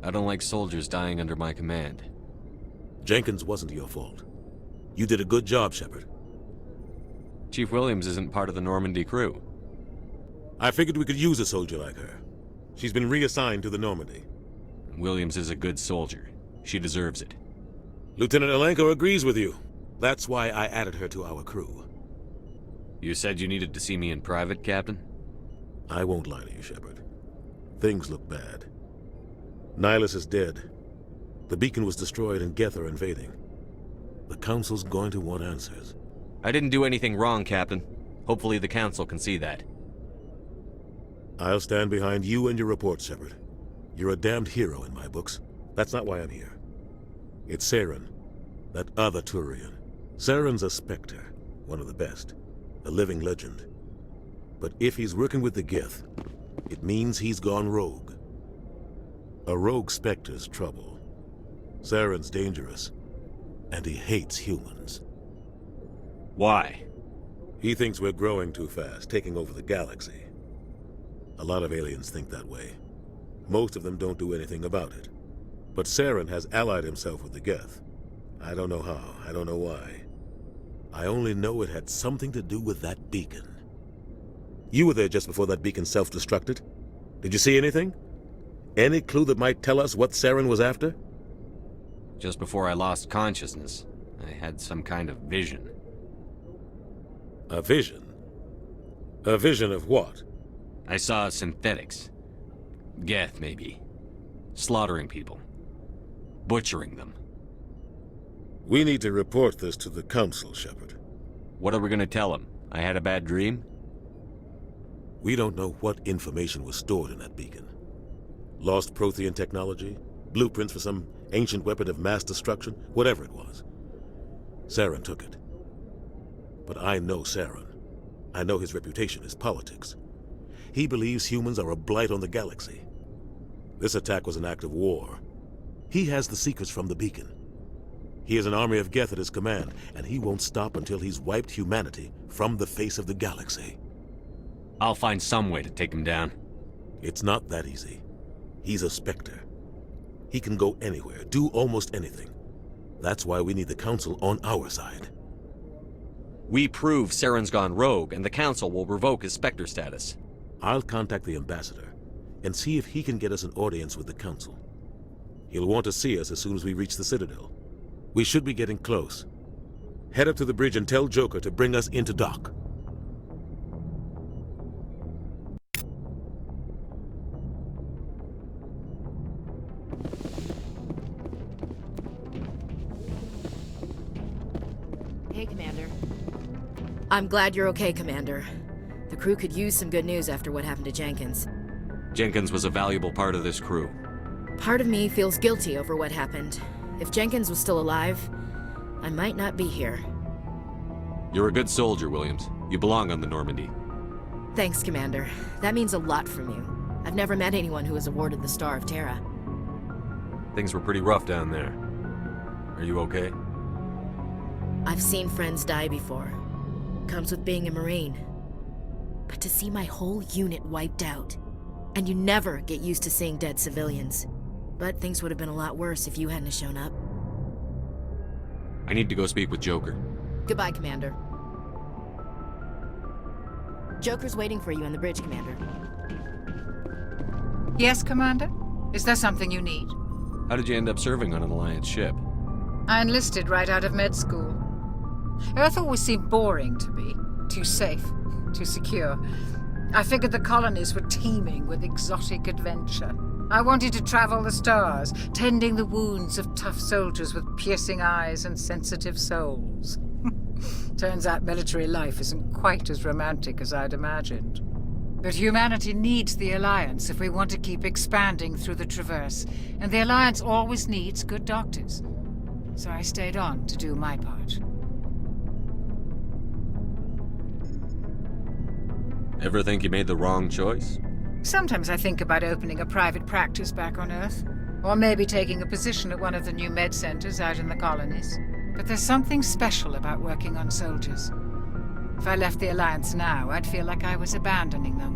I don't like soldiers dying under my command. Jenkins wasn't your fault. You did a good job, Shepard. Chief Williams isn't part of the Normandy crew. I figured we could use a soldier like her. She's been reassigned to the Normandy. Williams is a good soldier. She deserves it. Lieutenant Alenko agrees with you. That's why I added her to our crew. You said you needed to see me in private, Captain? I won't lie to you, Shepard. Things look bad. Nihilus is dead. The beacon was destroyed and Geth are invading. The Council's going to want answers. I didn't do anything wrong, Captain. Hopefully the Council can see that. I'll stand behind you and your report, Shepard. You're a damned hero in my books. That's not why I'm here. It's Saren, that other Turian. Saren's a Spectre, one of the best, a living legend. But if he's working with the Geth, it means he's gone rogue. A rogue Spectre's trouble. Saren's dangerous, and he hates humans. Why? He thinks we're growing too fast, taking over the galaxy. A lot of aliens think that way. Most of them don't do anything about it. But Saren has allied himself with the Geth. I don't know how, I don't know why. I only know it had something to do with that beacon. You were there just before that beacon self-destructed. Did you see anything? Any clue that might tell us what Saren was after? Just before I lost consciousness, I had some kind of vision. A vision? A vision of what? I saw synthetics. Geth, maybe. Slaughtering people. Butchering them. We need to report this to the Council, Shepard. What are we gonna tell them? I had a bad dream? We don't know what information was stored in that beacon. Lost Prothean technology? Blueprints for some ancient weapon of mass destruction? Whatever it was. Saren took it. But I know Saren. I know his reputation is politics. He believes humans are a blight on the galaxy. This attack was an act of war. He has the secrets from the beacon. He has an army of Geth at his command, and he won't stop until he's wiped humanity from the face of the galaxy. I'll find some way to take him down. It's not that easy. He's a Spectre. He can go anywhere, do almost anything. That's why we need the Council on our side. We prove Saren's gone rogue, and the Council will revoke his Spectre status. I'll contact the Ambassador and see if he can get us an audience with the Council. He'll want to see us as soon as we reach the Citadel. We should be getting close. Head up to the bridge and tell Joker to bring us into dock. Hey, Commander. I'm glad you're okay, Commander. The crew could use some good news after what happened to Jenkins. Jenkins was a valuable part of this crew. Part of me feels guilty over what happened. If Jenkins was still alive, I might not be here. You're a good soldier, Williams. You belong on the Normandy. Thanks, Commander. That means a lot from you. I've never met anyone who was awarded the Star of Terra. Things were pretty rough down there. Are you okay? I've seen friends die before. Comes with being a Marine. But to see my whole unit wiped out, and you never get used to seeing dead civilians. But things would have been a lot worse if you hadn't shown up. I need to go speak with Joker. Goodbye, Commander. Joker's waiting for you on the bridge, Commander. Yes, Commander? Is there something you need? How did you end up serving on an Alliance ship? I enlisted right out of med school. Earth always seemed boring to me. Too safe, too secure. I figured the colonies were teeming with exotic adventure. I wanted to travel the stars, tending the wounds of tough soldiers with piercing eyes and sensitive souls. Turns out military life isn't quite as romantic as I'd imagined. But humanity needs the Alliance if we want to keep expanding through the Traverse, and the Alliance always needs good doctors. So I stayed on to do my part. Ever think you made the wrong choice? Sometimes I think about opening a private practice back on Earth, or maybe taking a position at one of the new med centers out in the colonies. But there's something special about working on soldiers. If I left the Alliance now, I'd feel like I was abandoning them.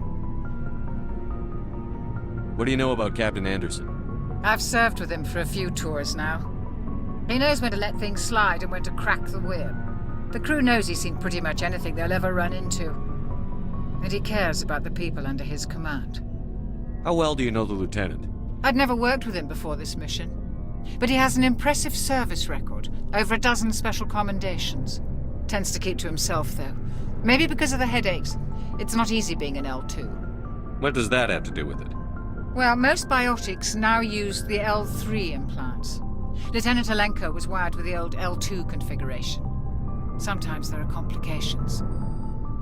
What do you know about Captain Anderson? I've served with him for a few tours now. He knows when to let things slide and when to crack the whip. The crew knows he's seen pretty much anything they'll ever run into. And he cares about the people under his command. How well do you know the lieutenant? I'd never worked with him before this mission. But he has an impressive service record, over a dozen special commendations. Tends to keep to himself, though. Maybe because of the headaches. It's not easy being an L2. What does that have to do with it? Well, most biotics now use the L3 implants. Lieutenant Alenko was wired with the old L2 configuration. Sometimes there are complications.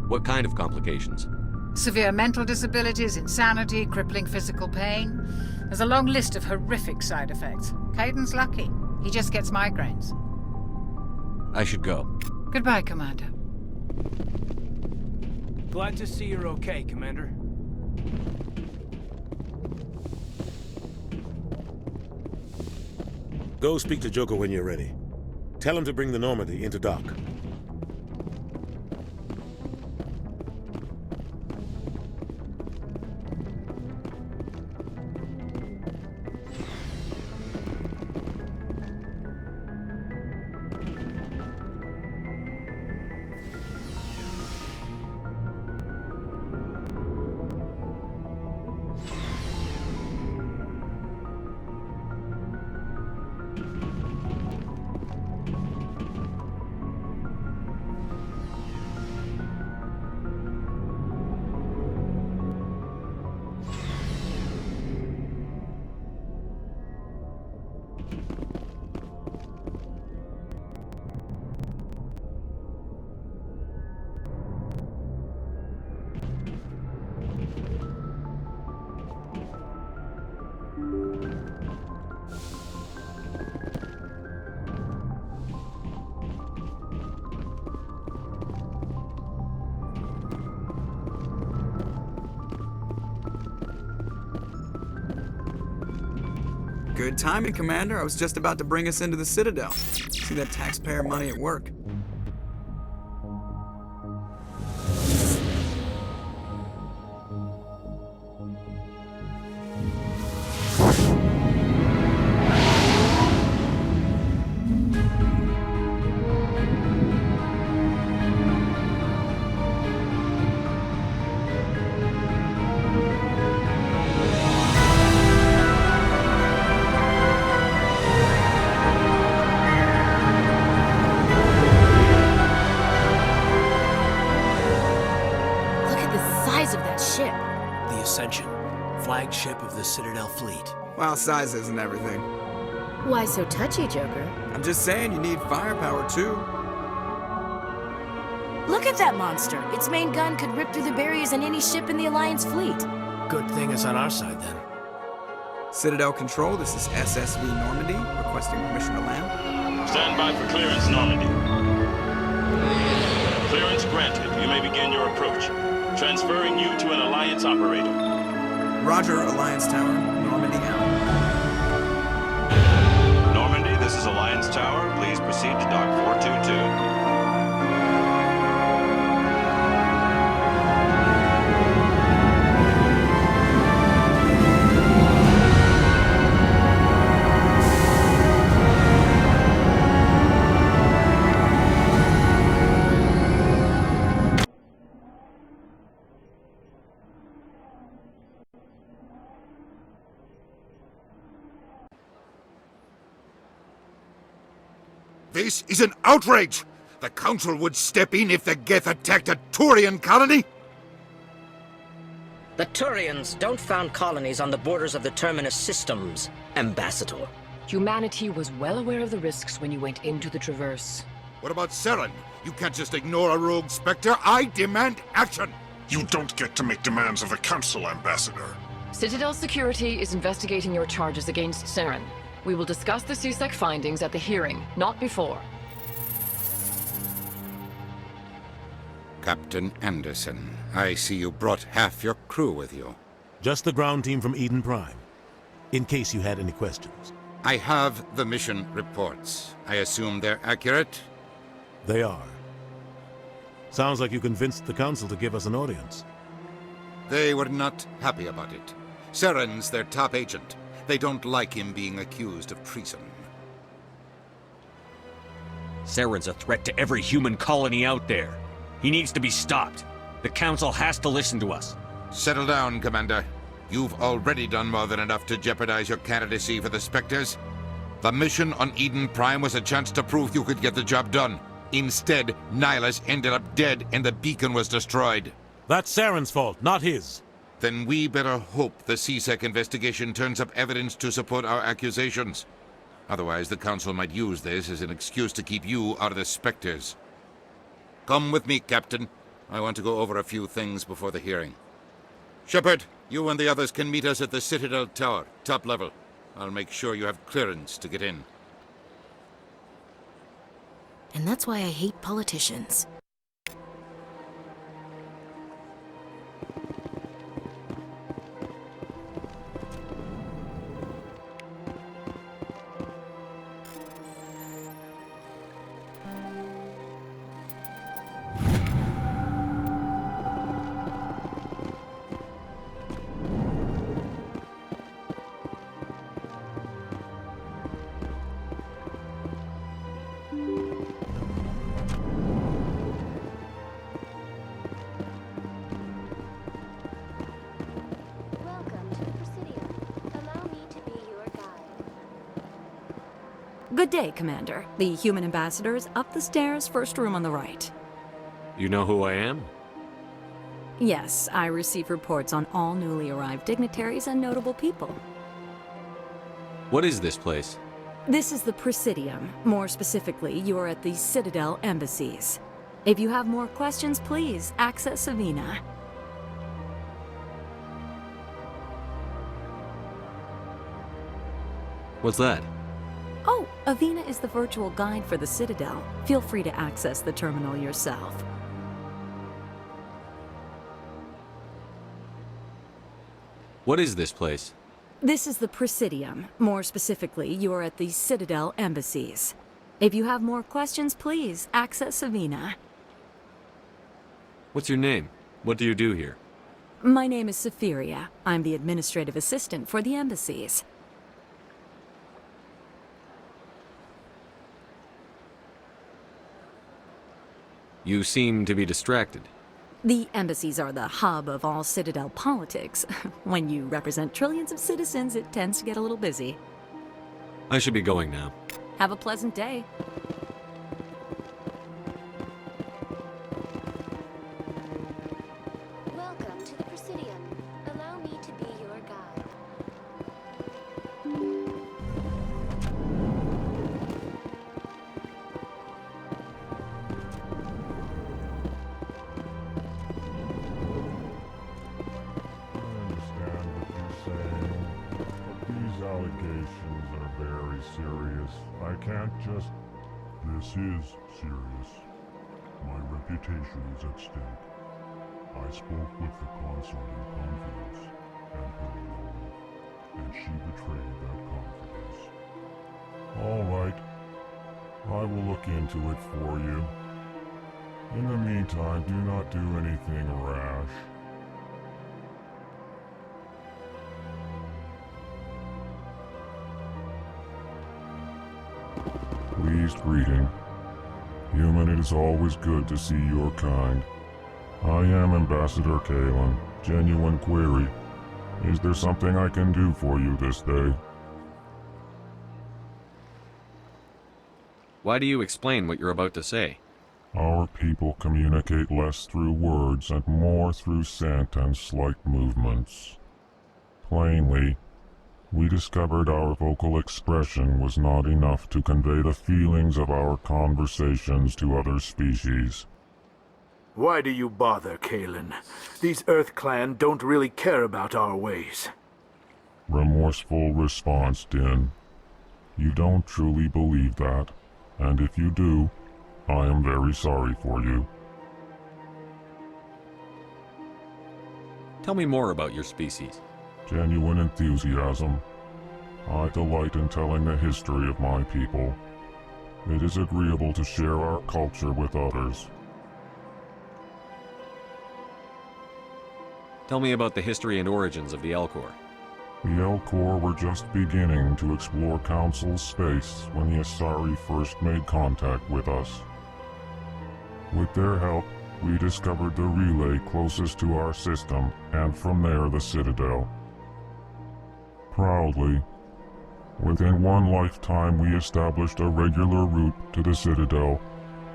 What kind of complications? Severe mental disabilities, insanity, crippling physical pain. There's a long list of horrific side effects. Caden's lucky. He just gets migraines. I should go. Goodbye, Commander. Glad to see you're okay, Commander. Go speak to Joker when you're ready. Tell him to bring the Normandy into dock. Good timing, Commander. I was just about to bring us into the Citadel. See that taxpayer money at work. Flagship of the Citadel fleet. Well, size isn't everything. Why so touchy, Joker? I'm just saying you need firepower, too. Look at that monster. Its main gun could rip through the barriers in any ship in the Alliance fleet. Good thing it's on our side, then. Citadel Control, this is SSV Normandy, requesting permission to land. Stand by for clearance, Normandy. Clearance granted. You may begin your approach. Transferring you to an Alliance operator. Roger, Alliance Tower. Normandy out. Normandy, this is Alliance Tower. Please proceed to Dock 422. This is an outrage! The Council would step in if the Geth attacked a Turian colony? The Turians don't found colonies on the borders of the Terminus systems, Ambassador. Humanity was well aware of the risks when you went into the Traverse. What about Saren? You can't just ignore a rogue Spectre. I demand action! You don't get to make demands of the Council, Ambassador. Citadel Security is investigating your charges against Saren. We will discuss the CSEC findings at the hearing, not before. Captain Anderson, I see you brought half your crew with you. Just the ground team from Eden Prime, in case you had any questions. I have the mission reports. I assume they're accurate? They are. Sounds like you convinced the Council to give us an audience. They were not happy about it. Saren's their top agent. They don't like him being accused of treason. Saren's a threat to every human colony out there. He needs to be stopped. The Council has to listen to us. Settle down, Commander. You've already done more than enough to jeopardize your candidacy for the Spectres. The mission on Eden Prime was a chance to prove you could get the job done. Instead, Nihilus ended up dead and the beacon was destroyed. That's Saren's fault, not his. Then we better hope the CSEC investigation turns up evidence to support our accusations. Otherwise, the Council might use this as an excuse to keep you out of the Spectres. Come with me, Captain. I want to go over a few things before the hearing. Shepard, you and the others can meet us at the Citadel Tower, top level. I'll make sure you have clearance to get in. And that's why I hate politicians. Good day, Commander. The human ambassador is up the stairs, first room on the right. You know who I am? Yes, I receive reports on all newly arrived dignitaries and notable people. What is this place? This is the Presidium. More specifically, you are at the Citadel embassies. If you have more questions, please access Savina. What's that? Oh, Avina is the virtual guide for the Citadel. Feel free to access the terminal yourself. What is this place? This is the Presidium. More specifically, you are at the Citadel embassies. If you have more questions, please access Savina. What's your name? What do you do here? My name is Safiria. I'm the administrative assistant for the embassies. You seem to be distracted. The embassies are the hub of all Citadel politics. When you represent trillions of citizens, it tends to get a little busy. I should be going now. Have a pleasant day. Welcome to the Presidium. Allow me to be your guide. Allegations are very serious. I can't just... This is serious. My reputation is at stake. I spoke with the consort in confidence, and her alone, and she betrayed that confidence. All right. I will look into it for you. In the meantime, do not do anything rash. Pleased greeting. Human, it is always good to see your kind. I am Ambassador Kalen. Genuine query. Is there something I can do for you this day? Why do you explain what you're about to say? Our people communicate less through words and more through scent and slight movements. Plainly, we discovered our vocal expression was not enough to convey the feelings of our conversations to other species. Why do you bother, Kalen? These Earth Clan don't really care about our ways. Remorseful response, Din. You don't truly believe that, and if you do, I am very sorry for you. Tell me more about your species. Genuine enthusiasm. I delight in telling the history of my people. It is agreeable to share our culture with others. Tell me about the history and origins of the Elcor. The Elcor were just beginning to explore Council's space when the Asari first made contact with us. With their help, we discovered the relay closest to our system, and from there the Citadel. Proudly, within one lifetime we established a regular route to the Citadel,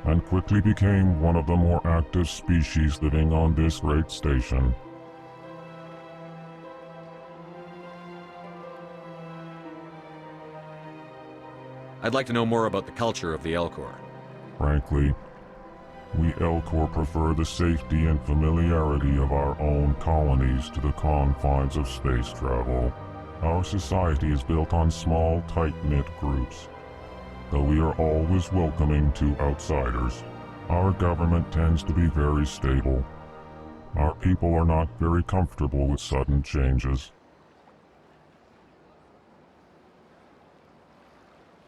and quickly became one of the more active species living on this great station. I'd like to know more about the culture of the Elcor. Frankly, we Elcor prefer the safety and familiarity of our own colonies to the confines of space travel. Our society is built on small, tight-knit groups. Though we are always welcoming to outsiders, our government tends to be very stable. Our people are not very comfortable with sudden changes.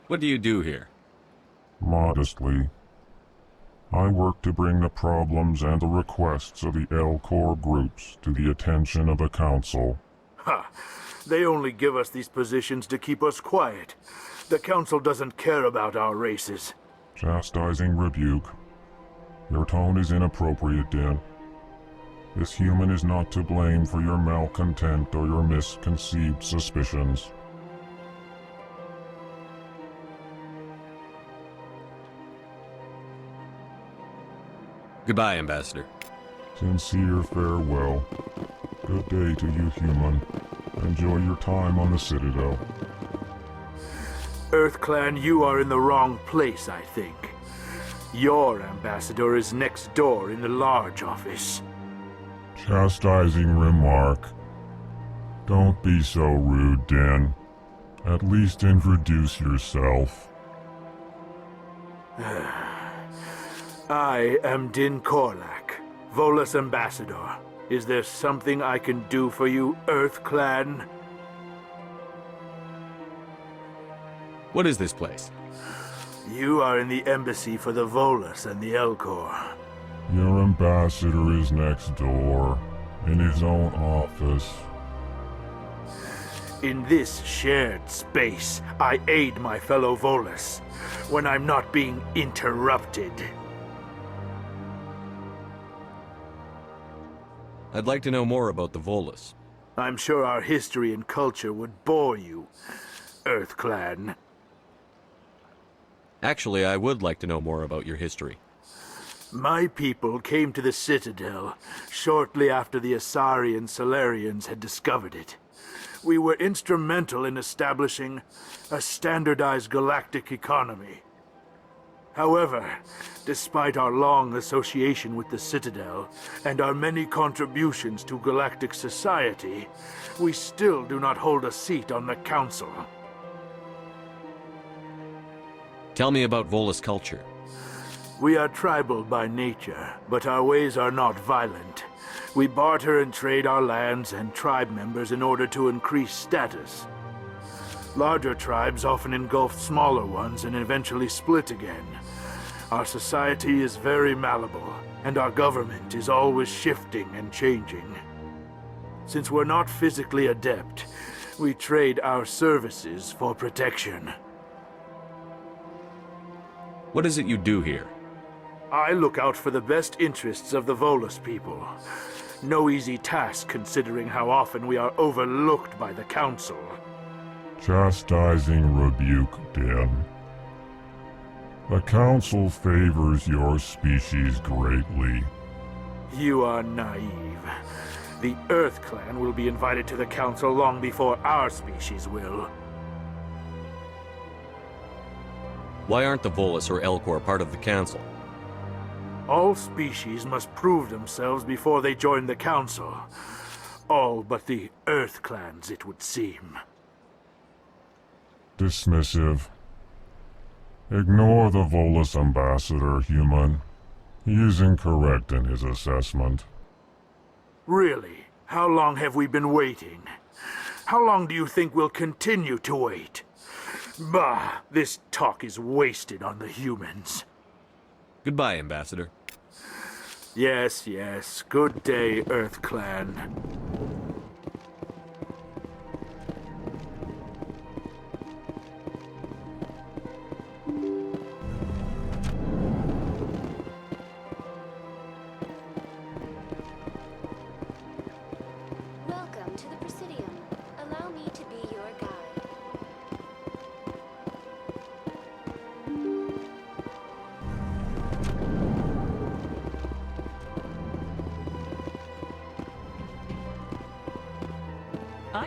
What do you do here? Modestly, I work to bring the problems and the requests of the Elcor groups to the attention of the Council. Ha! They only give us these positions to keep us quiet. The Council doesn't care about our races. Chastising rebuke. Your tone is inappropriate, Din. This human is not to blame for your malcontent or your misconceived suspicions. Goodbye, Ambassador. Sincere farewell. Good day to you, human. Enjoy your time on the Citadel. EarthClan, you are in the wrong place, I think. Your ambassador is next door in the large office. Chastising remark. Don't be so rude, Din. At least introduce yourself. I am Din Korlak, Volus ambassador. Is there something I can do for you, EarthClan? What is this place? You are in the embassy for the Volus and the Elcor. Your ambassador is next door, in his own office. In this shared space, I aid my fellow Volus when I'm not being interrupted. I'd like to know more about the Volus. I'm sure our history and culture would bore you, EarthClan. Actually, I would like to know more about your history. My people came to the Citadel shortly after the Asari and Solarians had discovered it. We were instrumental in establishing a standardized galactic economy. However, despite our long association with the Citadel and our many contributions to galactic society, we still do not hold a seat on the Council. Tell me about Volus culture. We are tribal by nature, but our ways are not violent. We barter and trade our lands and tribe members in order to increase status. Larger tribes often engulf smaller ones and eventually split again. Our society is very malleable, and our government is always shifting and changing. Since we're not physically adept, we trade our services for protection. What is it you do here? I look out for the best interests of the Volus people. No easy task considering how often we are overlooked by the Council. Chastising rebuke, Din. The Council favors your species greatly. You are naive. The EarthClan will be invited to the Council long before our species will. Why aren't the Volus or Elcor part of the Council? All species must prove themselves before they join the Council. All but the EarthClans, it would seem. Dismissive. Ignore the Volus ambassador, human. He is incorrect in his assessment. Really? How long have we been waiting? How long do you think we'll continue to wait? Bah, this talk is wasted on the humans. Goodbye, Ambassador. Yes, yes. Good day, EarthClan.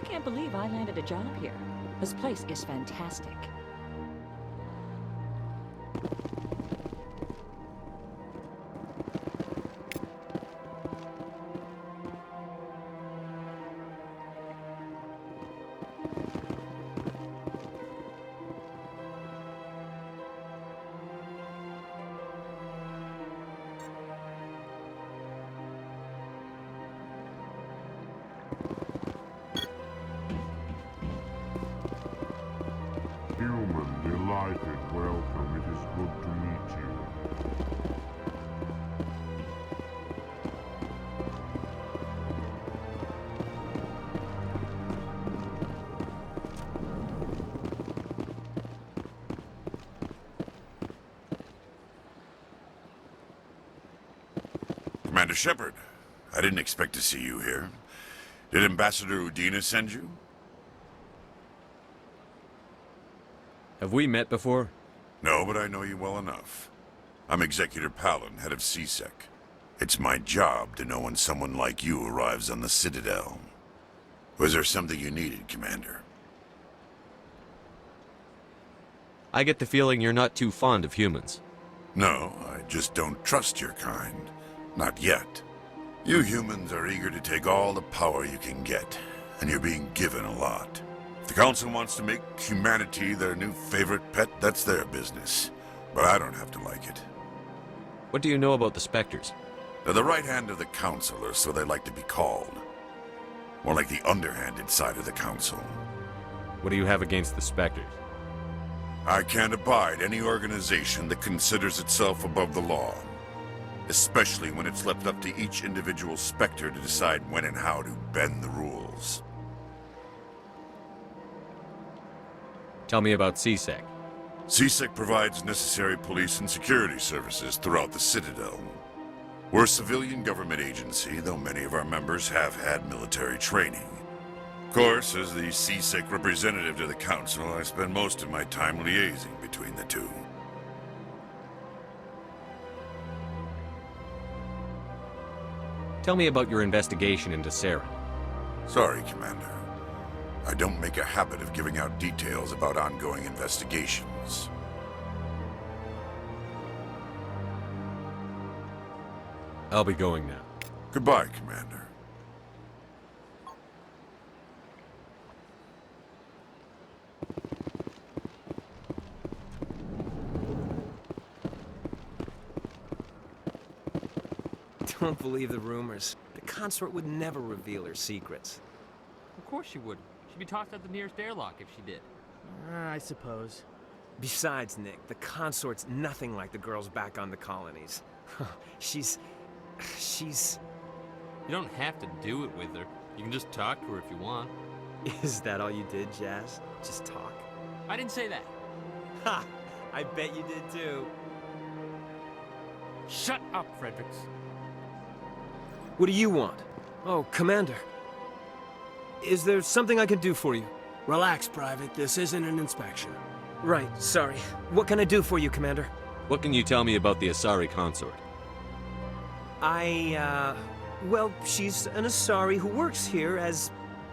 can't believe I landed a job here. This place is fantastic. Human, delighted, welcome. It is good to meet you. Commander Shepard, I didn't expect to see you here. Did Ambassador Udina send you? Have we met before? No, but I know you well enough. I'm Executor Palin, head of CSEC. It's my job to know when someone like you arrives on the Citadel. Was there something you needed, Commander? I get the feeling you're not too fond of humans. No, I just don't trust your kind. Not yet. You humans are eager to take all the power you can get, and you're being given a lot. If the Council wants to make humanity their new favorite pet, that's their business. But I don't have to like it. What do you know about the Spectres? They're the right hand of the Council, or so they like to be called. More like the underhanded side of the Council. What do you have against the Spectres? I can't abide any organization that considers itself above the law. Especially when it's left up to each individual Spectre to decide when and how to bend the rules. Tell me about CSEC. CSEC provides necessary police and security services throughout the Citadel. We're a civilian government agency, though many of our members have had military training. Of course, as the CSEC representative to the Council, I spend most of my time liaising between the two. Tell me about your investigation into Saren. Sorry, Commander. I don't make a habit of giving out details about ongoing investigations. I'll be going now. Goodbye, Commander. Don't believe the rumors. The consort would never reveal her secrets. Of course she wouldn't. She'd be tossed at the nearest airlock if she did. I suppose. Besides, Nick, the consort's nothing like the girls back on the colonies. She's... You don't have to do it with her. You can just talk to her if you want. Is that all you did, Jazz? Just talk? I didn't say that. Ha! I bet you did too. Shut up, Fredericks. What do you want? Oh, Commander. Is there something I can do for you? Relax, Private. This isn't an inspection. Right, sorry. What can I do for you, Commander? What can you tell me about the Asari consort? Well, she's an Asari who works here as...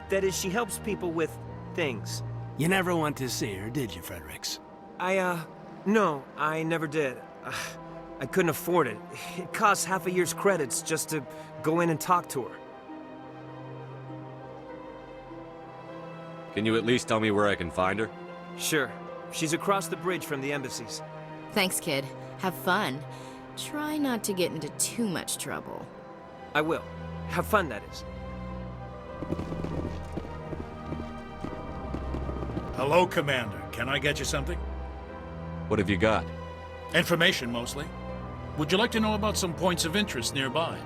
That is, she helps people with things. You never went to see her, did you, Fredericks? No, I never did. I couldn't afford it. It costs half a year's credits just to go in and talk to her. Can you at least tell me where I can find her? Sure. She's across the bridge from the embassies. Thanks, kid. Have fun. Try not to get into too much trouble. I will. Have fun, that is. Hello, Commander. Can I get you something? What have you got? Information, mostly. Would you like to know about some points of interest nearby?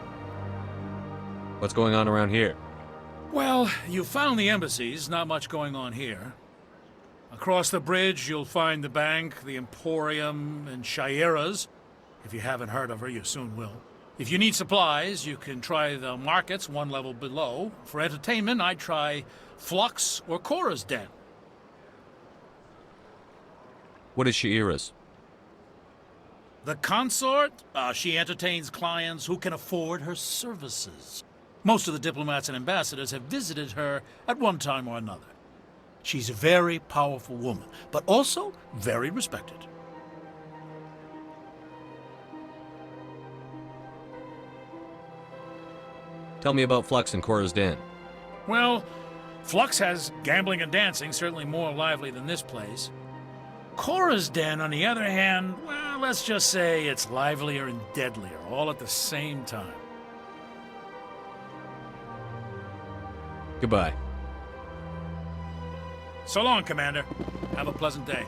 What's going on around here? Well, you found the embassies, not much going on here. Across the bridge, you'll find the bank, the Emporium, and Shaira's. If you haven't heard of her, you soon will. If you need supplies, you can try the markets one level below. For entertainment, I'd try Flux or Cora's Den. What is Shaira's? The consort? She entertains clients who can afford her services. Most of the diplomats and ambassadors have visited her at one time or another. She's a very powerful woman, but also very respected. Tell me about Flux and Cora's Den. Well, Flux has gambling and dancing, certainly more lively than this place. Cora's Den, on the other hand, well, let's just say it's livelier and deadlier, all at the same time. Goodbye. So long, Commander. Have a pleasant day.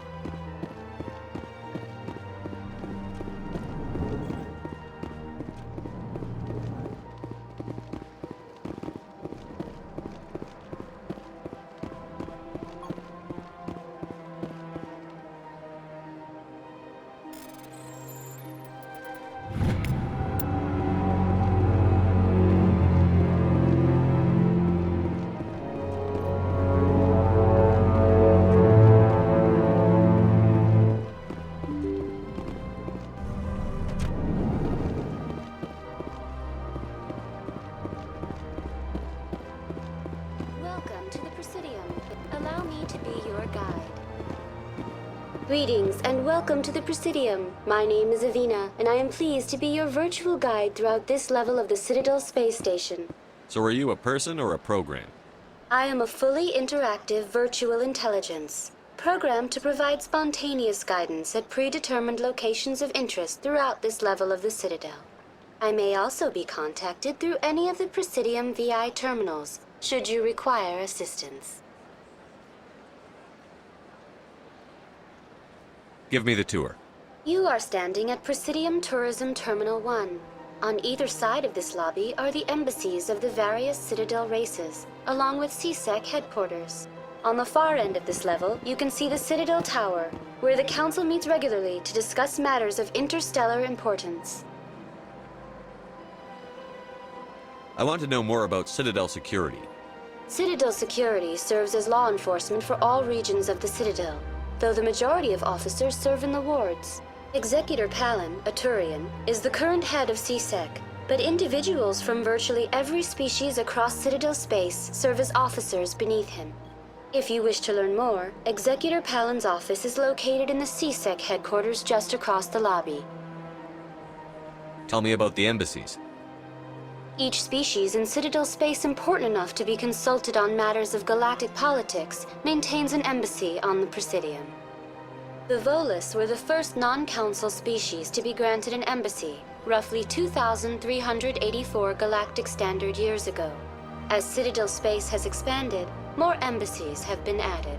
Greetings and welcome to the Presidium. My name is Avina, and I am pleased to be your virtual guide throughout this level of the Citadel space station. So are you a person or a program? I am a fully interactive virtual intelligence, programmed to provide spontaneous guidance at predetermined locations of interest throughout this level of the Citadel. I may also be contacted through any of the Presidium VI terminals, should you require assistance. Give me the tour. You are standing at Presidium Tourism Terminal 1. On either side of this lobby are the embassies of the various Citadel races, along with CSEC headquarters. On the far end of this level, you can see the Citadel Tower, where the Council meets regularly to discuss matters of interstellar importance. I want to know more about Citadel security. Citadel security serves as law enforcement for all regions of the Citadel, though the majority of officers serve in the wards. Executor Palin, a Turian, is the current head of CSEC, but individuals from virtually every species across Citadel space serve as officers beneath him. If you wish to learn more, Executor Palin's office is located in the CSEC headquarters just across the lobby. Tell me about the embassies. Each species in Citadel space important enough to be consulted on matters of galactic politics maintains an embassy on the Presidium. The Volus were the first non-council species to be granted an embassy, roughly 2,384 galactic standard years ago. As Citadel space has expanded, more embassies have been added.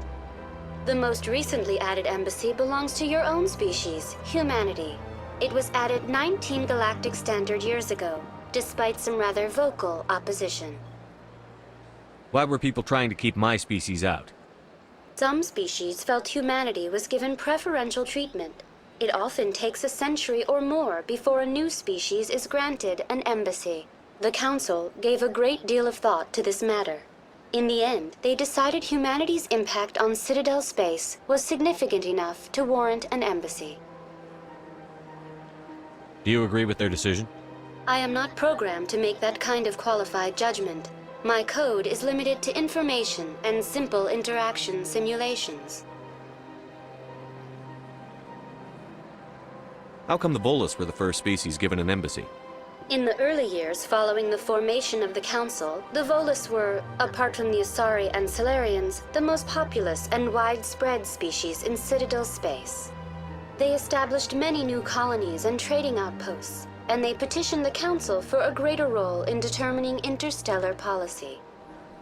The most recently added embassy belongs to your own species, humanity. It was added 19 galactic standard years ago, despite some rather vocal opposition. Why were people trying to keep my species out? Some species felt humanity was given preferential treatment. It often takes a century or more before a new species is granted an embassy. The Council gave a great deal of thought to this matter. In the end, they decided humanity's impact on Citadel space was significant enough to warrant an embassy. Do you agree with their decision? I am not programmed to make that kind of qualified judgment. My code is limited to information and simple interaction simulations. How come the Volus were the first species given an embassy? In the early years following the formation of the Council, the Volus were, apart from the Asari and Solarians, the most populous and widespread species in Citadel space. They established many new colonies and trading outposts, and they petitioned the Council for a greater role in determining interstellar policy.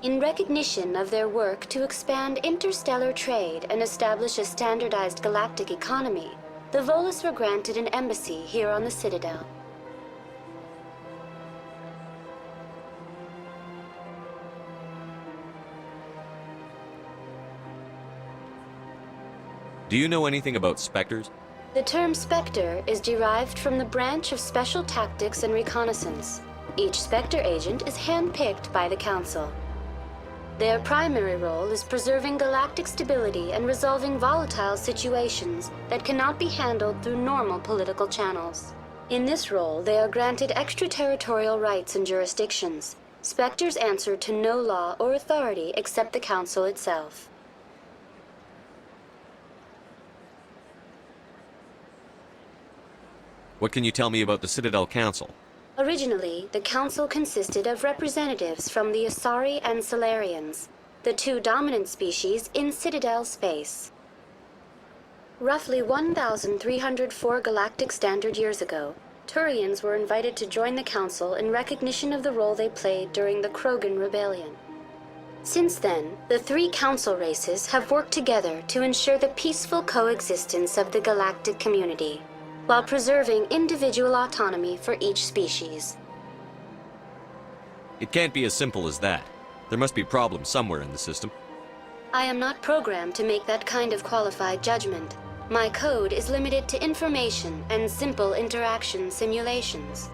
In recognition of their work to expand interstellar trade and establish a standardized galactic economy, the Volus were granted an embassy here on the Citadel. Do you know anything about Spectres? The term Spectre is derived from the branch of Special Tactics and Reconnaissance. Each Spectre agent is hand-picked by the Council. Their primary role is preserving galactic stability and resolving volatile situations that cannot be handled through normal political channels. In this role, they are granted extraterritorial rights and jurisdictions, Spectres answer to no law or authority except the Council itself. What can you tell me about the Citadel Council? Originally, the Council consisted of representatives from the Asari and Solarians, the two dominant species in Citadel space. Roughly 1,304 galactic standard years ago, Turians were invited to join the Council in recognition of the role they played during the Krogan Rebellion. Since then, the three Council races have worked together to ensure the peaceful coexistence of the galactic community, while preserving individual autonomy for each species. It can't be as simple as that. There must be problems somewhere in the system. I am not programmed to make that kind of qualified judgment. My code is limited to information and simple interaction simulations.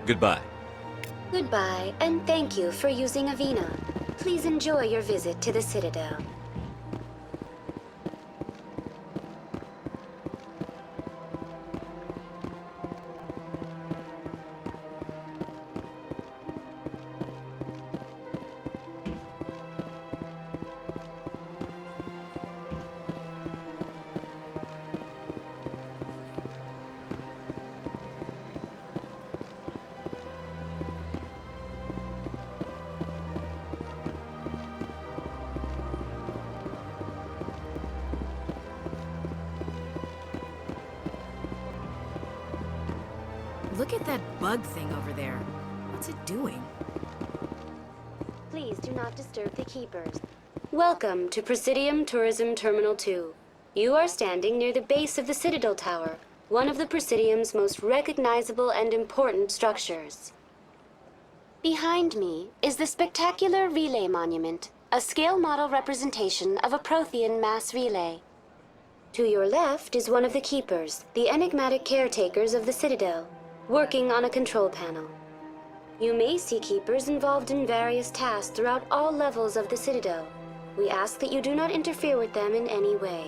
Goodbye. Goodbye, and thank you for using Avina. Please enjoy your visit to the Citadel. Look at that bug thing over there. What's it doing? Please do not disturb the keepers. Welcome to Presidium Tourism Terminal 2. You are standing near the base of the Citadel Tower, one of the Presidium's most recognizable and important structures. Behind me is the spectacular Relay Monument, a scale model representation of a Prothean mass relay. To your left is one of the keepers, the enigmatic caretakers of the Citadel, working on a control panel. You may see keepers involved in various tasks throughout all levels of the Citadel. We ask that you do not interfere with them in any way.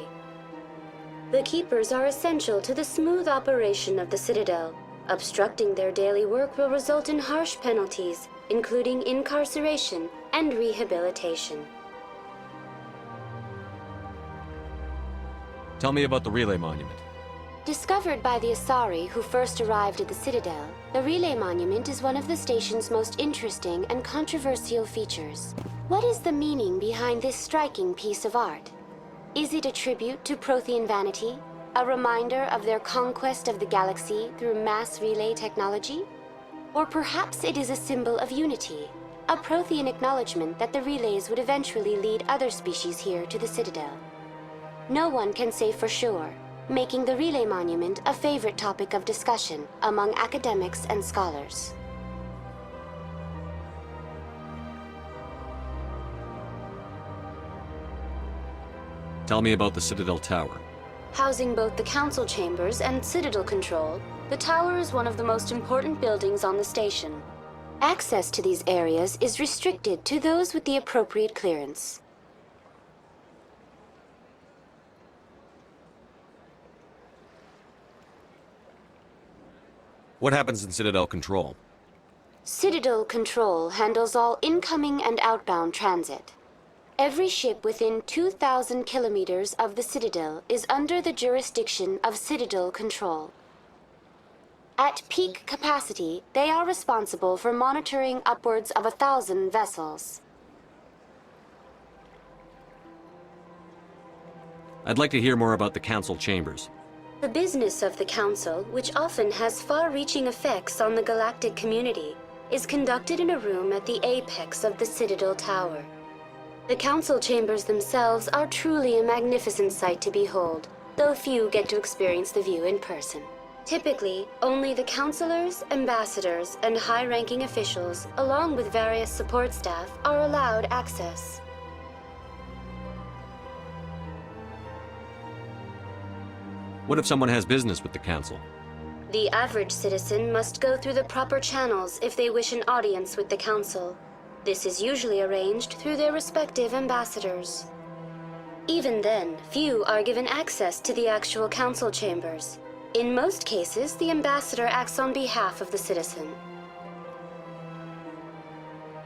The keepers are essential to the smooth operation of the Citadel. Obstructing their daily work will result in harsh penalties, including incarceration and rehabilitation. Tell me about the Relay Monument. Discovered by the Asari who first arrived at the Citadel, the Relay Monument is one of the station's most interesting and controversial features. What is the meaning behind this striking piece of art? Is it a tribute to Prothean vanity? A reminder of their conquest of the galaxy through mass relay technology? Or perhaps it is a symbol of unity, a Prothean acknowledgement that the relays would eventually lead other species here to the Citadel. No one can say for sure, making the Relay Monument a favorite topic of discussion among academics and scholars. Tell me about the Citadel Tower. Housing both the Council chambers and Citadel control, the tower is one of the most important buildings on the station. Access to these areas is restricted to those with the appropriate clearance. What happens in Citadel Control? Citadel Control handles all incoming and outbound transit. Every ship within 2,000 kilometers of the Citadel is under the jurisdiction of Citadel Control. At peak capacity, they are responsible for monitoring upwards of 1,000 vessels. I'd like to hear more about the Council chambers. The business of the Council, which often has far-reaching effects on the galactic community, is conducted in a room at the apex of the Citadel Tower. The Council chambers themselves are truly a magnificent sight to behold, though few get to experience the view in person. Typically, only the councilors, ambassadors, and high-ranking officials, along with various support staff, are allowed access. What if someone has business with the Council? The average citizen must go through the proper channels if they wish an audience with the Council. This is usually arranged through their respective ambassadors. Even then, few are given access to the actual Council chambers. In most cases, the ambassador acts on behalf of the citizen.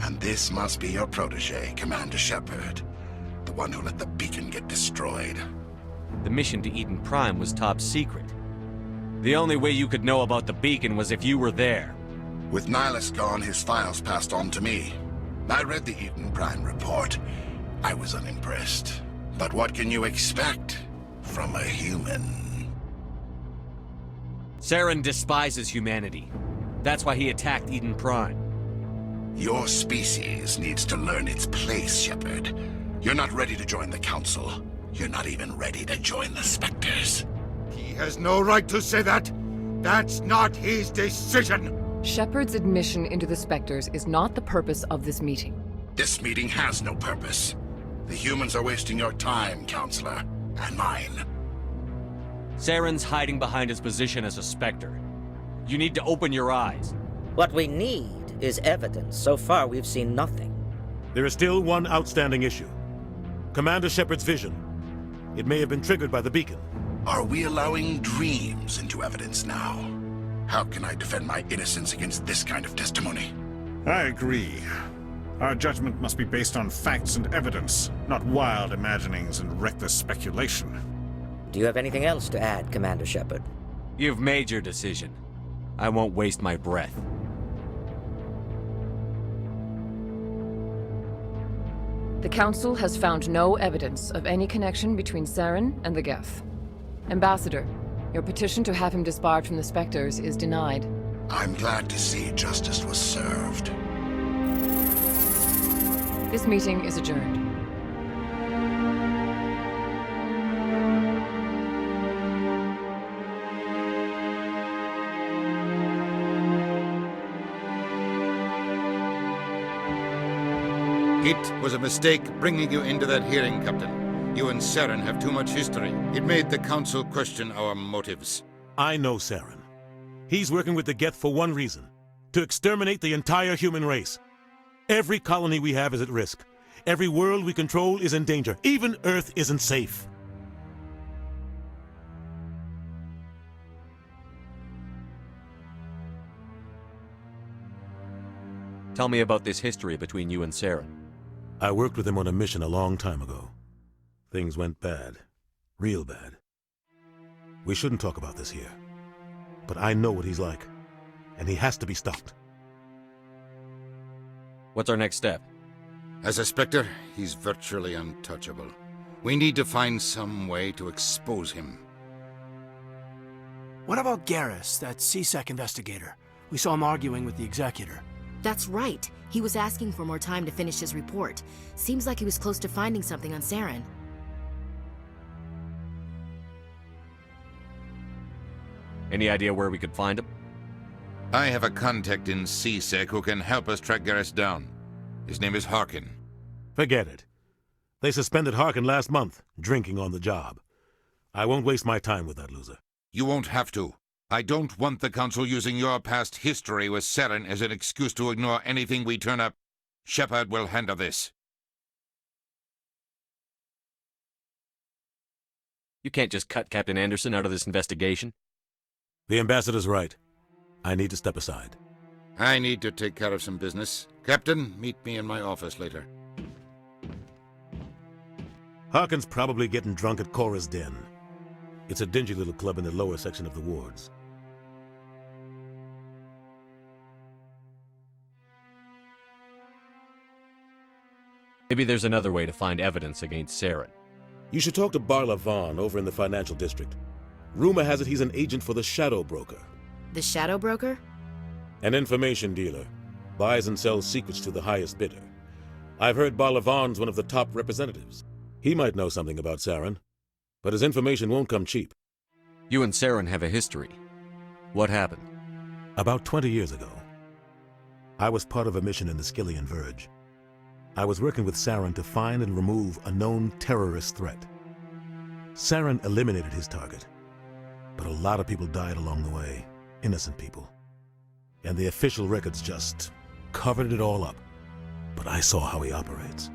And this must be your protege, Commander Shepard. The one who let the beacon get destroyed. The mission to Eden Prime was top secret. The only way you could know about the beacon was if you were there. With Nihilus gone, his files passed on to me. I read the Eden Prime report. I was unimpressed. But what can you expect from a human? Saren despises humanity. That's why he attacked Eden Prime. Your species needs to learn its place, Shepard. You're not ready to join the Council. You're not even ready to join the Spectres. He has no right to say that. That's not his decision. Shepard's admission into the Spectres is not the purpose of this meeting. This meeting has no purpose. The humans are wasting your time, Counselor, and mine. Saren's hiding behind his position as a Spectre. You need to open your eyes. What we need is evidence. So far, we've seen nothing. There is still one outstanding issue. Commander Shepard's vision. It may have been triggered by the beacon. Are we allowing dreams into evidence now? How can I defend my innocence against this kind of testimony? I agree. Our judgment must be based on facts and evidence, not wild imaginings and reckless speculation. Do you have anything else to add, Commander Shepard? You've made your decision. I won't waste my breath. The Council has found no evidence of any connection between Saren and the Geth. Ambassador, your petition to have him disbarred from the Spectres is denied. I'm glad to see justice was served. This meeting is adjourned. It was a mistake bringing you into that hearing, Captain. You and Saren have too much history. It made the Council question our motives. I know Saren. He's working with the Geth for one reason. To exterminate the entire human race. Every colony we have is at risk. Every world we control is in danger. Even Earth isn't safe. Tell me about this history between you and Saren. I worked with him on a mission a long time ago. Things went bad. Real bad. We shouldn't talk about this here. But I know what he's like. And he has to be stopped. What's our next step? As a Spectre, he's virtually untouchable. We need to find some way to expose him. What about Garrus, that CSEC investigator? We saw him arguing with the Executor. That's right. He was asking for more time to finish his report. Seems like he was close to finding something on Saren. Any idea where we could find him? I have a contact in CSEC who can help us track Garrus down. His name is Harkin. Forget it. They suspended Harkin last month, drinking on the job. I won't waste my time with that loser. You won't have to. I don't want the Council using your past history with Saren as an excuse to ignore anything we turn up. Shepard will handle this. You can't just cut Captain Anderson out of this investigation. The Ambassador's right. I need to step aside. I need to take care of some business. Captain, meet me in my office later. Harkin's probably getting drunk at Cora's Den. It's a dingy little club in the lower section of the wards. Maybe there's another way to find evidence against Saren. You should talk to Barla Vaughn over in the financial district. Rumor has it he's an agent for the Shadow Broker. The Shadow Broker? An information dealer. Buys and sells secrets to the highest bidder. I've heard Barla Vaughn's one of the top representatives. He might know something about Saren, but his information won't come cheap. You and Saren have a history. What happened? About 20 years ago, I was part of a mission in the Skillian Verge. I was working with Saren to find and remove a known terrorist threat. Saren eliminated his target, but a lot of people died along the way, innocent people. And the official records just covered it all up. But I saw how he operates.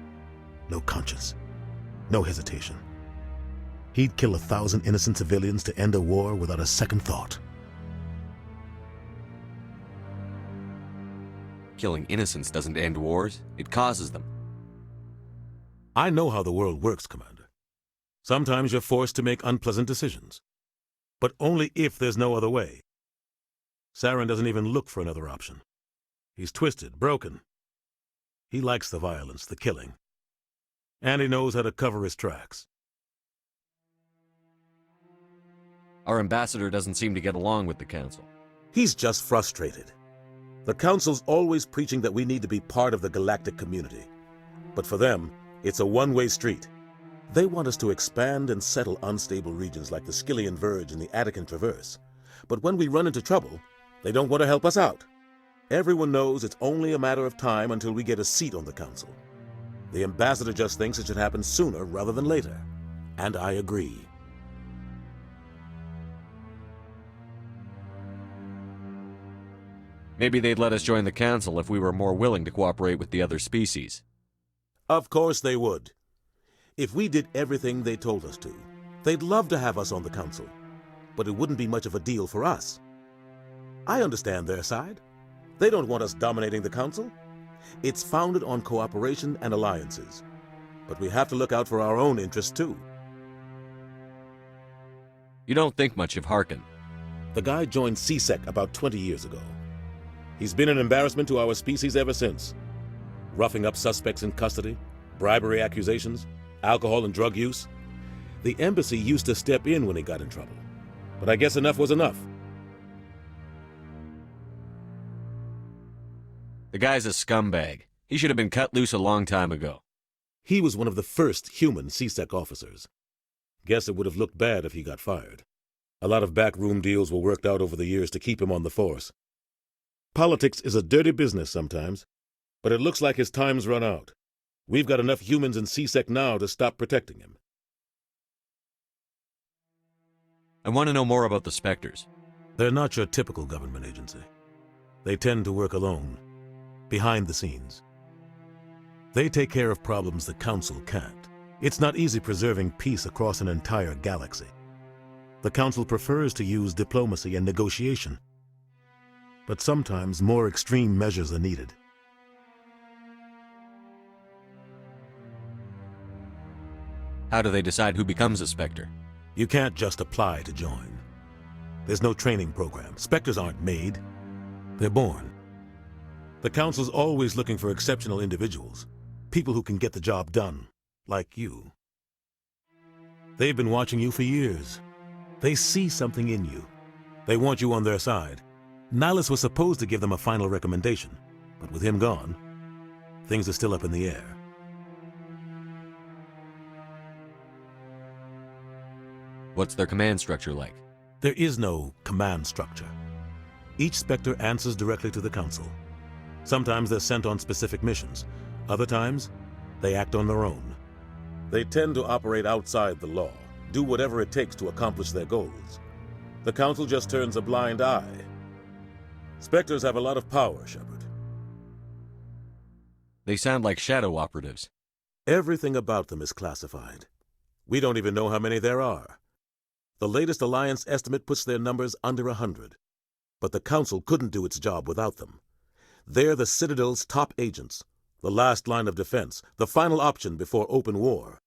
No conscience, no hesitation. He'd kill 1,000 innocent civilians to end a war without a second thought. Killing innocents doesn't end wars, it causes them. I know how the world works, Commander. Sometimes you're forced to make unpleasant decisions. But only if there's no other way. Saren doesn't even look for another option. He's twisted, broken. He likes the violence, the killing. And he knows how to cover his tracks. Our ambassador doesn't seem to get along with the Council. He's just frustrated. The Council's always preaching that we need to be part of the galactic community. But for them, it's a one-way street. They want us to expand and settle unstable regions like the Skillian Verge and the Attican Traverse. But when we run into trouble, they don't want to help us out. Everyone knows it's only a matter of time until we get a seat on the Council. The ambassador just thinks it should happen sooner rather than later. And I agree. Maybe they'd let us join the Council if we were more willing to cooperate with the other species. Of course they would. If we did everything they told us to, they'd love to have us on the Council. But it wouldn't be much of a deal for us. I understand their side. They don't want us dominating the Council. It's founded on cooperation and alliances. But we have to look out for our own interests, too. You don't think much of Harkin. The guy joined CSEC about 20 years ago. He's been an embarrassment to our species ever since. Roughing up suspects in custody, bribery accusations, alcohol and drug use. The embassy used to step in when he got in trouble. But I guess enough was enough. The guy's a scumbag. He should have been cut loose a long time ago. He was one of the first human CSEC officers. Guess it would have looked bad if he got fired. A lot of backroom deals were worked out over the years to keep him on the force. Politics is a dirty business sometimes, but it looks like his time's run out. We've got enough humans in CSEC now to stop protecting him. I want to know more about the Spectres. They're not your typical government agency. They tend to work alone, behind the scenes. They take care of problems the Council can't. It's not easy preserving peace across an entire galaxy. The Council prefers to use diplomacy and negotiation. But sometimes more extreme measures are needed. How do they decide who becomes a Spectre? You can't just apply to join. There's no training program. Spectres aren't made. They're born. The Council's always looking for exceptional individuals. People who can get the job done. Like you. They've been watching you for years. They see something in you. They want you on their side. Nihilus was supposed to give them a final recommendation, but with him gone, things are still up in the air. What's their command structure like? There is no command structure. Each Spectre answers directly to the Council. Sometimes they're sent on specific missions. Other times, they act on their own. They tend to operate outside the law, do whatever it takes to accomplish their goals. The Council just turns a blind eye. Spectres have a lot of power, Shepard. They sound like shadow operatives. Everything about them is classified. We don't even know how many there are. The latest Alliance estimate puts their numbers under 100. But the Council couldn't do its job without them. They're the Citadel's top agents, the last line of defense, the final option before open war.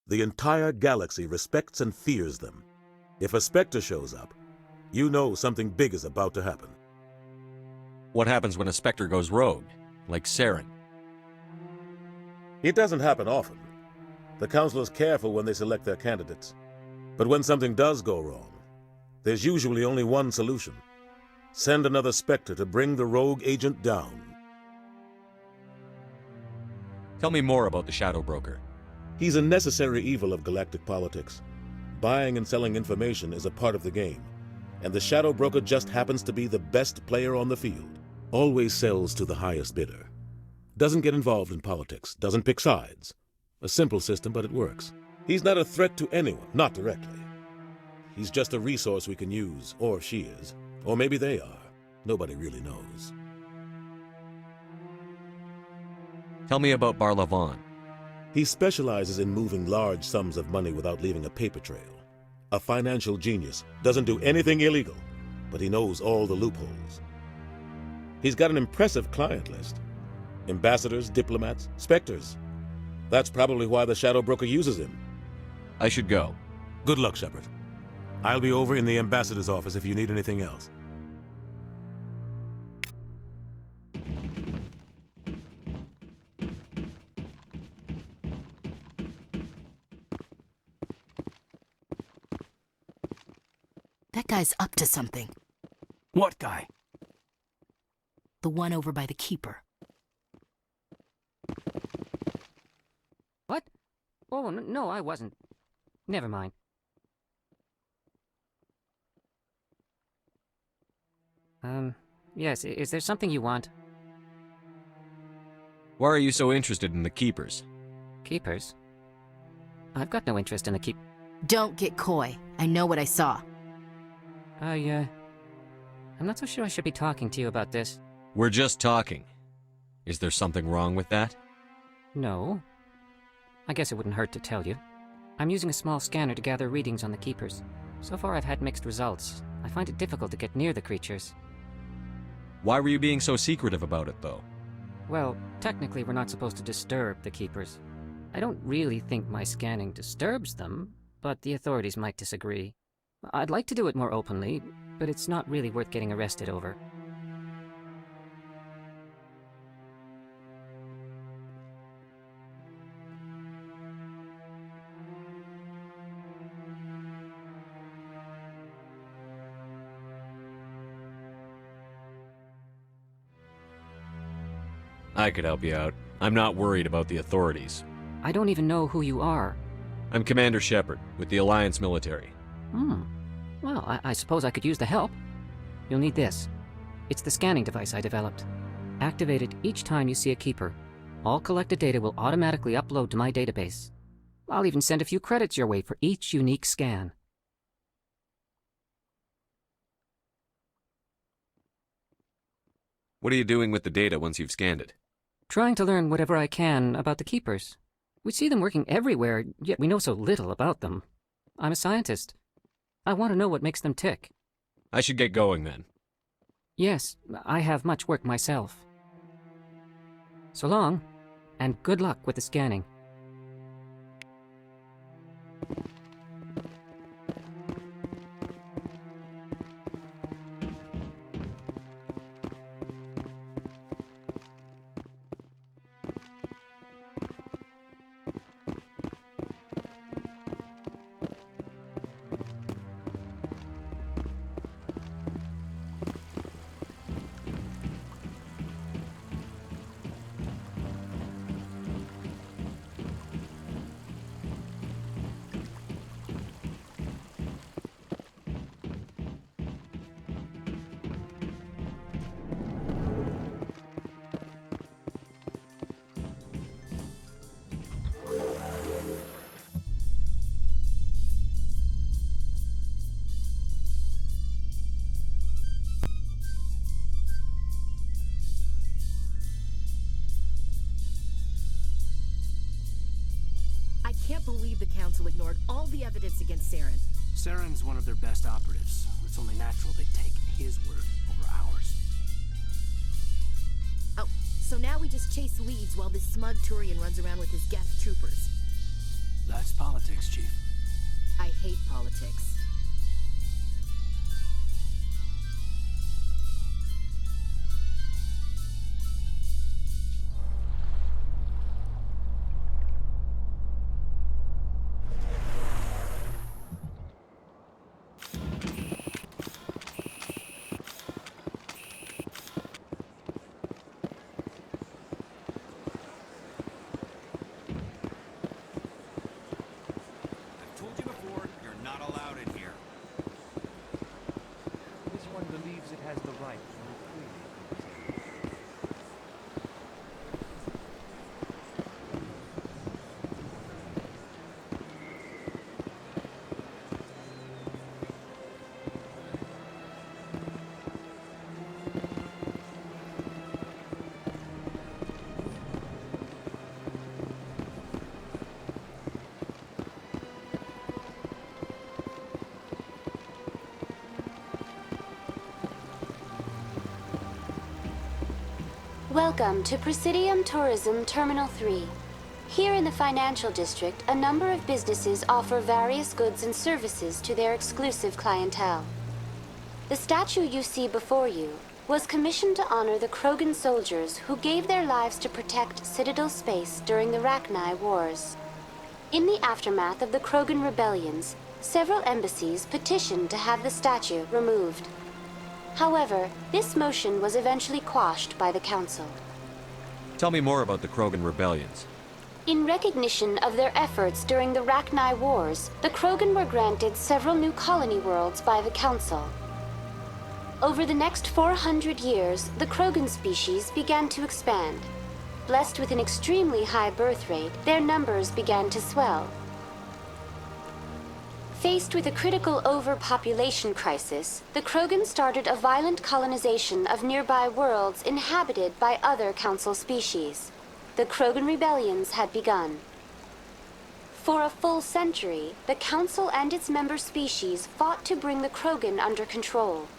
The entire galaxy respects and fears them. If a Spectre shows up, you know something big is about to happen. What happens when a Spectre goes rogue, like Saren? It doesn't happen often. The Council is careful when they select their candidates. But when something does go wrong, there's usually only one solution. Send another Spectre to bring the rogue agent down. Tell me more about the Shadow Broker. He's a necessary evil of galactic politics. Buying and selling information is a part of the game, and the Shadow Broker just happens to be the best player on the field. Always sells to the highest bidder. Doesn't get involved in politics, doesn't pick sides. A simple system, but it works. He's not a threat to anyone, not directly. He's just a resource we can use, or she is. Or maybe they are. Nobody really knows. Tell me about Barlavon. He specializes in moving large sums of money without leaving a paper trail. A financial genius, doesn't do anything illegal, but he knows all the loopholes. He's got an impressive client list. Ambassadors, diplomats, specters. That's probably why the Shadow Broker uses him. I should go. Good luck, Shepard. I'll be over in the ambassador's office if you need anything else. That guy's up to something. What guy? The one over by the Keeper. What? Oh, no, I wasn't. Never mind. Yes, is there something you want? Why are you so interested in the Keepers? Keepers? I've got no interest in the Keep... Don't get coy. I know what I saw. I'm not so sure I should be talking to you about this. We're just talking. Is there something wrong with that? No. I guess it wouldn't hurt to tell you. I'm using a small scanner to gather readings on the Keepers. So far I've had mixed results. I find it difficult to get near the creatures. Why were you being so secretive about it, though? Well, technically we're not supposed to disturb the Keepers. I don't really think my scanning disturbs them, but the authorities might disagree. I'd like to do it more openly, but it's not really worth getting arrested over. I could help you out. I'm not worried about the authorities. I don't even know who you are. I'm Commander Shepard, with the Alliance military. Well, I suppose I could use the help. You'll need this. It's the scanning device I developed. Activate it each time you see a Keeper. All collected data will automatically upload to my database. I'll even send a few credits your way for each unique scan. What are you doing with the data once you've scanned it? Trying to learn whatever I can about the Keepers. We see them working everywhere, yet we know so little about them. I'm a scientist. I want to know what makes them tick. I should get going then. Yes, I have much work myself. So long, and good luck with the scanning. I can't believe the Council ignored all the evidence against Saren. Saren's one of their best operatives. It's only natural they take his word over ours. Oh, so now we just chase leads while this smug Turian runs around with his Geth troopers. That's politics, Chief. I hate politics. I've told you before, you're not allowed in here. Welcome to Presidium Tourism Terminal 3. Here in the financial district, a number of businesses offer various goods and services to their exclusive clientele. The statue you see before you was commissioned to honor the Krogan soldiers who gave their lives to protect Citadel space during the Rachni Wars. In the aftermath of the Krogan rebellions, several embassies petitioned to have the statue removed. However, this motion was eventually quashed by the Council. Tell me more about the Krogan rebellions. In recognition of their efforts during the Rachni Wars, the Krogan were granted several new colony worlds by the Council. Over the next 400 years, the Krogan species began to expand. Blessed with an extremely high birth rate, their numbers began to swell. Faced with a critical overpopulation crisis, the Krogan started a violent colonization of nearby worlds inhabited by other Council species. The Krogan rebellions had begun. For a full century, the Council and its member species fought to bring the Krogan under control.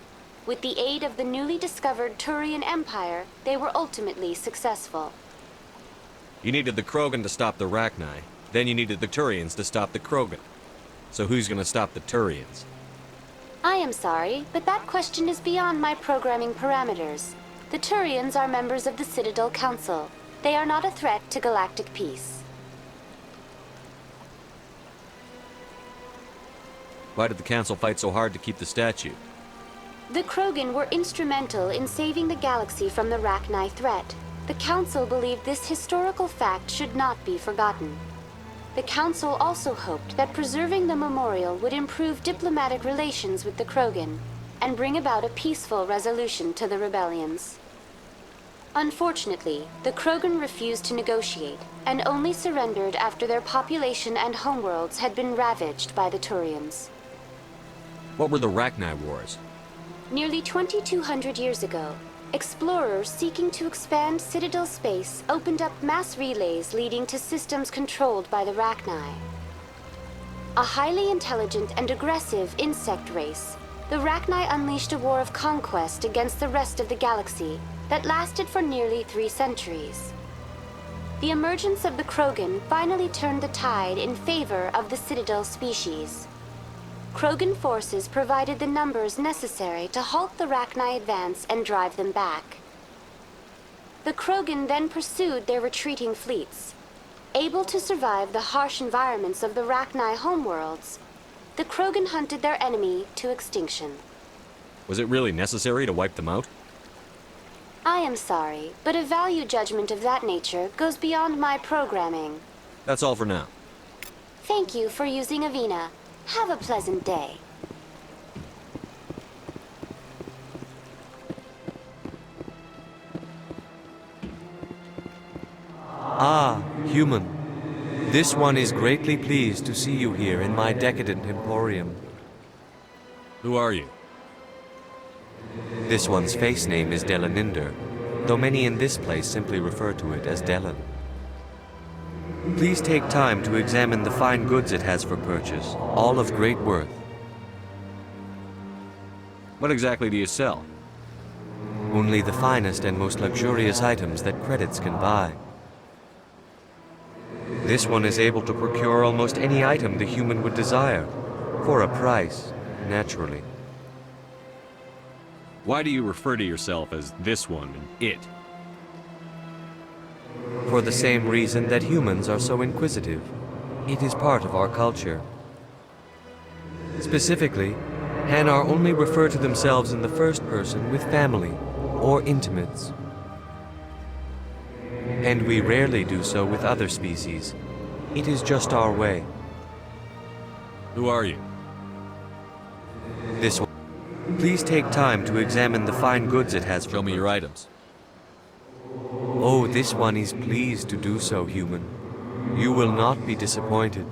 With the aid of the newly discovered Turian Empire, they were ultimately successful. You needed the Krogan to stop the Rachni, then you needed the Turians to stop the Krogan. So who's gonna stop the Turians? I am sorry, but that question is beyond my programming parameters. The Turians are members of the Citadel Council. They are not a threat to galactic peace. Why did the Council fight so hard to keep the statue? The Krogan were instrumental in saving the galaxy from the Rachni threat. The Council believed this historical fact should not be forgotten. The Council also hoped that preserving the memorial would improve diplomatic relations with the Krogan and bring about a peaceful resolution to the rebellions. Unfortunately, the Krogan refused to negotiate and only surrendered after their population and homeworlds had been ravaged by the Turians. What were the Rachni Wars? Nearly 2,200 years ago, explorers seeking to expand Citadel space opened up mass relays leading to systems controlled by the Rachni. A highly intelligent and aggressive insect race, the Rachni unleashed a war of conquest against the rest of the galaxy that lasted for nearly 3 centuries. The emergence of the Krogan finally turned the tide in favor of the Citadel species. Krogan forces provided the numbers necessary to halt the Rachni advance and drive them back. The Krogan then pursued their retreating fleets. Able to survive the harsh environments of the Rachni homeworlds, the Krogan hunted their enemy to extinction. Was it really necessary to wipe them out? I am sorry, but a value judgment of that nature goes beyond my programming. That's all for now. Thank you for using Avina. Have a pleasant day. Ah, human. This one is greatly pleased to see you here in my decadent emporium. Who are you? This one's face name is Delaninder, though many in this place simply refer to it as Delan. Please take time to examine the fine goods it has for purchase, all of great worth. What exactly do you sell? Only the finest and most luxurious items that credits can buy. This one is able to procure almost any item the human would desire, for a price, naturally. Why do you refer to yourself as this one and it? For the same reason that humans are so inquisitive. It is part of our culture. Specifically, Hanar only refer to themselves in the first person with family or intimates. And we rarely do so with other species. It is just our way. Who are you? This one. Please take time to examine the fine goods it has. Show me your items. Oh, this one is pleased to do so, human. You will not be disappointed.